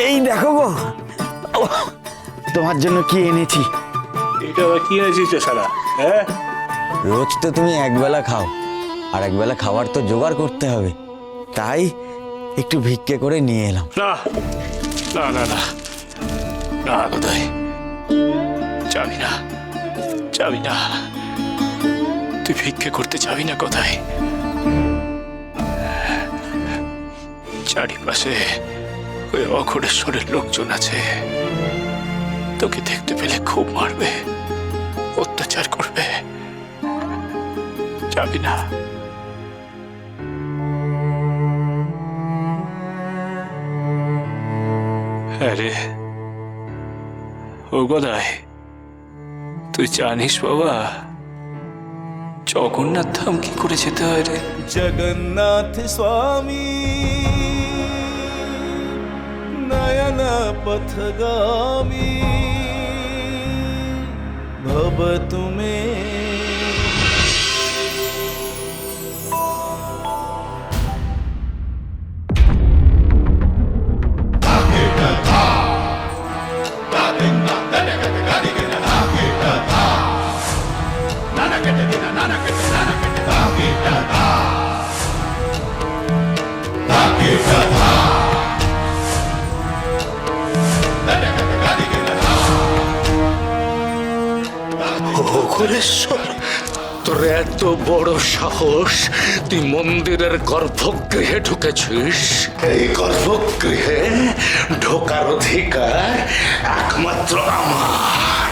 এই দেখো গো, তোমার জন্য কি এনেছি। এটা আবার কি এনেছিস রে শালা? হ্যাঁ, রোজ তো তুমি একবেলা খাও, আর একবেলা খাবার তো জোগাড় করতে হবে, তাই একটু ভিক্ষে করে নিয়ে এলাম। না না না না না কোথায় যাবি না, যাবি না, তুই ভিক্ষে করতে যাবি না। কোথায়? চারিপাশে ওই অঘোরেশ্বরের লোকজন আছে, তোকে দেখতে পেলে খুব মারবে, অত্যাচার করবে। যাবি না। হ্যাঁ রে, ও গদাই, তুই জানিস বাবা জগন্নাথ ধাম কি করে যেতে হয় রে? जगन्नाथ स्वामी नयन पथगामी भव तुम्हें অঘোরেশ্বর, তোর এত বড় সাহস, তুই মন্দিরের গর্ভগৃহে ঢুকেছিস? এই গর্ভগৃহে ঢোকার অধিকার একমাত্র আমার,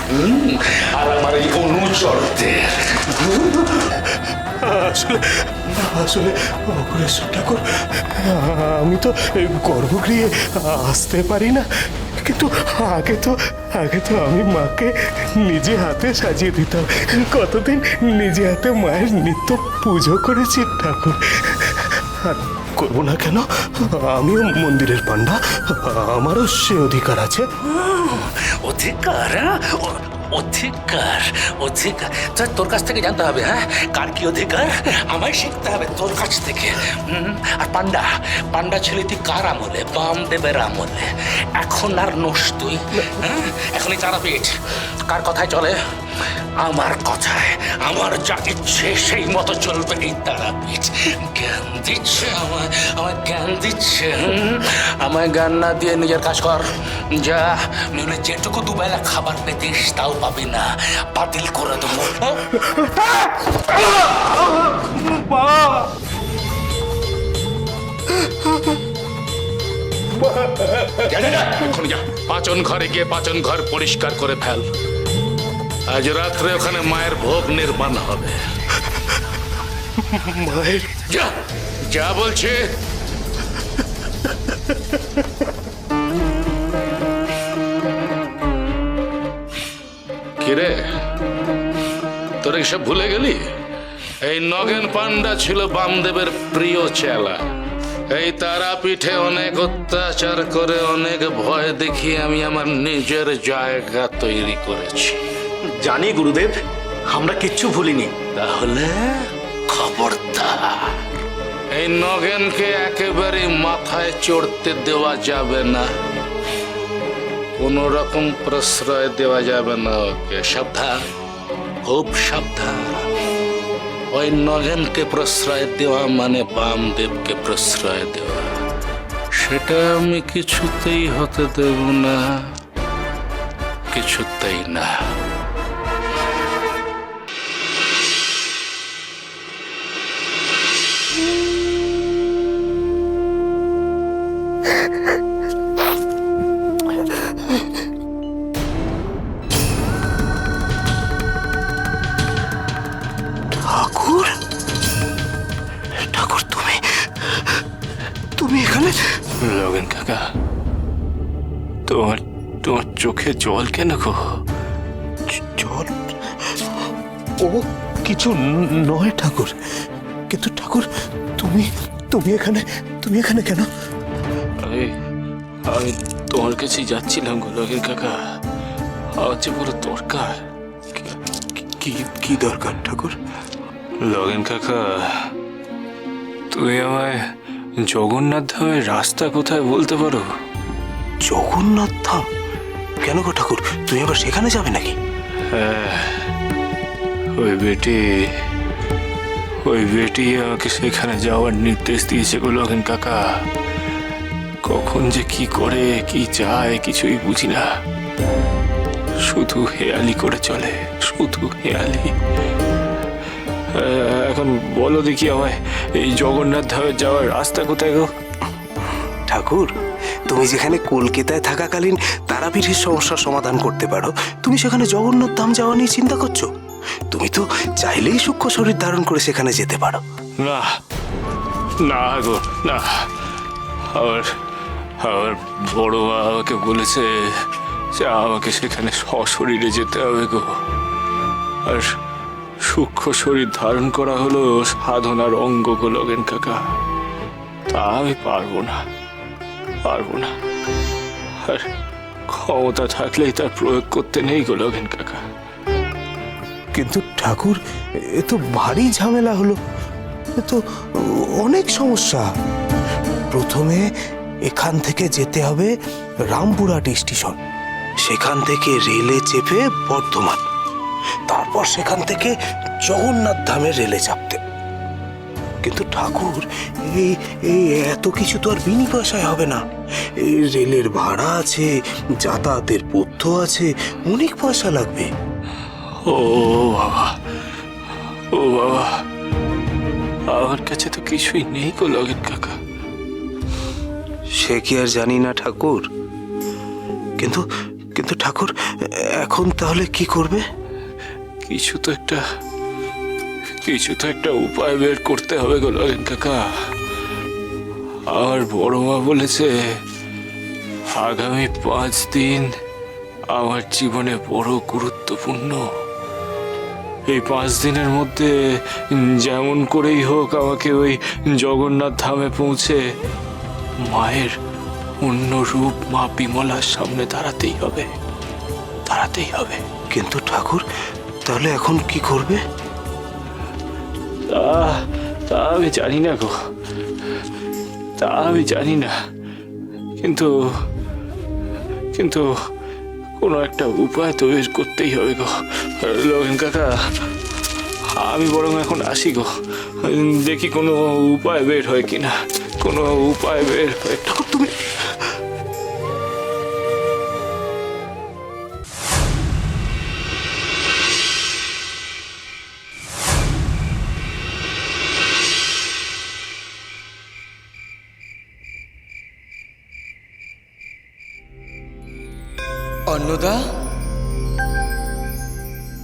আর আমার এই অনুচরদের। আসলে আসলে অগ্রেশ্বর ঠাকুর, আমি তো গর্ভগৃহে আসতে পারি না, কিন্তু আগে তো আমি মাকে নিজে হাতে সাজিয়ে দিতাম। কতদিন নিজে হাতে মায়ের নিত্য পুজো করেছি ঠাকুর, আর করবো না কেন? আমিও মন্দিরের পান্ডা, আমারও সে অধিকার আছে। অধিকার? অধিকার অধিকার তোর কাছ থেকে জানতে হবে। হ্যাঁ, কার কি অধিকার আমায় শিখতে হবে তোর কাছ থেকে। আর পান্ডা পান্ডা ছেলে তুই কার আমলে? বামদেবের আমলে। এখন আর নোস তুই। হ্যাঁ, এখনই তারাপীঠ কার কথায় চলে? আমার কথায়। আমার যা ইচ্ছে সেই মতো চলবে এই তারাপীঠ। জ্ঞান দিচ্ছে আমায়, আমায় জ্ঞান দিচ্ছে। আমায় জ্ঞান না দিয়ে নিজের কাজ কর যা, নইলে যেটুকু দুবেলা খাবার পেতিস তাও পাবি না, বাতিল করে দেবো। এখন যা, পাচন ঘরে গিয়ে পাচন ঘর পরিষ্কার করে ফেল। আজ রাত্রে ওখানে মায়ের ভোগ নির্মাণ হবে। মায়ের যা যা বলছে। কিরে, তোর এসব ভুলে গেলি? এই নগেন পান্ডা ছিল বামদেবের প্রিয় চেলা। এই তারাপীঠে অনেক অত্যাচার করে, অনেক ভয় দেখিয়ে আমি আমার নিজের জায়গা তৈরি করেছি। জানি গুরুদেব, আমরা কিচ্ছু ভুলিনি। তাহলে খবরদার, এই নগেনকে একেবারে মাথায় চড়তে দেওয়া যাবে না, কোন রকম প্রশ্রয় দেওয়া যাবে না ওকে। সাবধান, খুব সাবধান। ওই নগেনকে প্রশ্রয় দেওয়া মানে বামদেবকে প্রশ্রয় দেওয়া। সেটা আমি কিছুতেই হতে দেব না, কিছুতেই না। ঠাকুর, ঠাকুর তুমি এখানে? লগেন কাকা, তোমার তোমার চোখে জল কেন গো? জল? ও কিছু নয় ঠাকুর, কিন্তু ঠাকুর তুমি এখানে কেন? আমি তোমার কাছে যাচ্ছিলাম গো লগেন কাকা, আমার যে বড় দরকার। কি দরকার ঠাকুর? লগেন কাকা, তুমি আমায় জগন্নাথ ধামের রাস্তা কোথায় বলতে পারো? জগন্নাথ ধাম? কেন গো ঠাকুর, তুমি আবার সেখানে যাবে নাকি? ওই বেটি আমাকে সেখানে যাওয়ার নির্দেশ দিয়েছে গো লগেন কাকা। কখন যে কি করে কি চায় কিছুই বুঝি না, শুধু হেয়ালি করে চলে, শুধু হেয়ালি। এখন বলো দেখি আমায়, এই জগন্নাথ ধামে যাওয়ার রাস্তা কোথায় গো? ঠাকুর, তুমি যেখানে কলকাতায় থাকাকালীন তারাপীঠের সমস্যার সমাধান করতে পারো, তুমি সেখানে জগন্নাথ ধাম যাওয়া নিয়ে চিন্তা করছো? তুমি তো চাইলেই সূক্ষ্ম শরীর ধারণ করে সেখানে যেতে পারো। না না গো না, আমার আমার বড় মা আমাকে বলেছে যে আমাকে সেখানে সশরীরে যেতে হবে গো। আর সূক্ষ্ম শরীর ধারণ করা হলো সাধনার অঙ্গ গো লগেন কাকা, তা আমি পারবো না। আর ক্ষমতা থাকলেই তার প্রয়োগ করতে নেই গো লগেন কাকা। কিন্তু ঠাকুর, এ তো ভারী ঝামেলা হলো, এ তো অনেক সমস্যা। প্রথমে এখান থেকে যেতে হবে রামপুরহাট স্টেশন, সেখান থেকে রেলে চেপে বর্ধমান, তারপর সেখান থেকে জগন্নাথ ধামের রেলে চাপতে। কিন্তু ঠাকুর, এই এই এত কিছু তো আর বিনি পয়সায় হবে না। এই রেলের ভাড়া আছে, যাতায়াতের পথ্য আছে, অনেক পয়সা লাগবে। ও বাবা, ও বাবা, আমার কাছে তো কিছুই নেই গো লগেন কাকা। সে কি আর জানি না ঠাকুর, কিন্তু কিন্তু ঠাকুর, এখন তাহলে কি করবে? কিছু তো একটা উপায় বের করতে হবে গো লগেন কাকা। আমার বড় মা বলেছে আগামী 5 দিন আমার জীবনে বড় গুরুত্বপূর্ণ। এই 5 দিনের মধ্যে যেমন করেই হোক আমাকে ওই জগন্নাথ ধামে পৌঁছে মায়ের অন্য রূপ মা বিমলার সামনে দাঁড়াতেই হবে। কিন্তু ঠাকুর, তাহলে এখন কি করবে? তা আমি জানি না গো, কিন্তু কোনো একটা উপায় তো বের করতেই হবে গো লগেন কাকা। আমি বরং এখন আসি গো, দেখি কোনো উপায় বের হয় কিনা। ঠাকুর, তুমি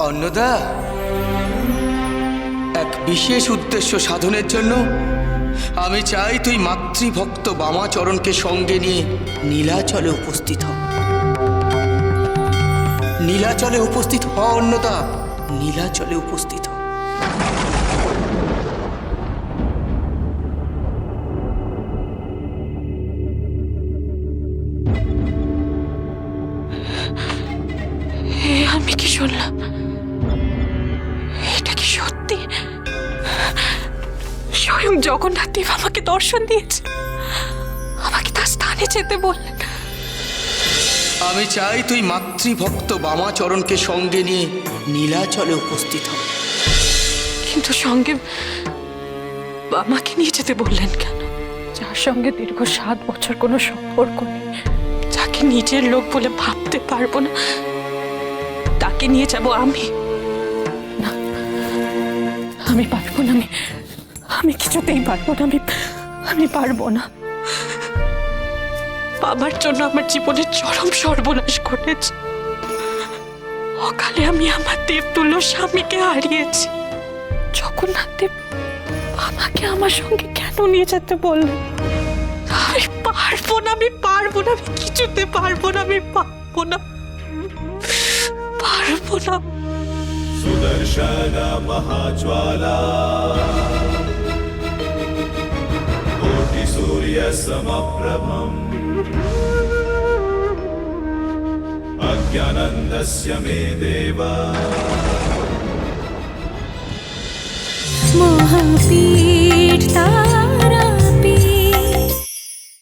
অন্নদা, এক বিশেষ উদ্দেশ্য সাধনের জন্য আমি চাই তুই মাতৃভক্ত বামাচরণকে সঙ্গে নিয়ে নীলাচলে উপস্থিত হ অন্নদা, নীলাচলে উপস্থিত হ। আমি কি শুনলাম? এটা কি সত্যি? স্বয়ং জগন্নাথ দেব আমাকে দর্শন দিয়েছে, আমাকে তার স্থানে যেতে বললেন। আমি চাই তুই মাতৃভক্ত বামাচরণকে সঙ্গে নিয়ে নীলাচলে উপস্থিত হ। কিন্তু সঙ্গে আমাকে নিয়ে যেতে বললেন কেন? যার সঙ্গে দীর্ঘ 7 বছর কোনো সম্পর্ক নেই, যাকে নিজের লোক বলে ভাবতে পারবো না, তাকে নিয়ে যাব আমি? না, আমি পারবো না, আমি কিছুতেই পারবো না, আমি পারবো না। বাবার জন্য আমার জীবনের চরম সর্বনাশ ঘটেছে। অকালে আমি আমার দেবতুল্য স্বামীকে হারিয়েছি। জগন্নাথ দেব আমাকে আমার সঙ্গে কেন নিয়ে যেতে বললেন? আমি পারবো না, আমি কিছুতে পারবো না, পারবো না। सुदर्शन महाज्वाला कोटि सूर्य समप्रभम् अज्ञानन्दस्य मे देव महापीठ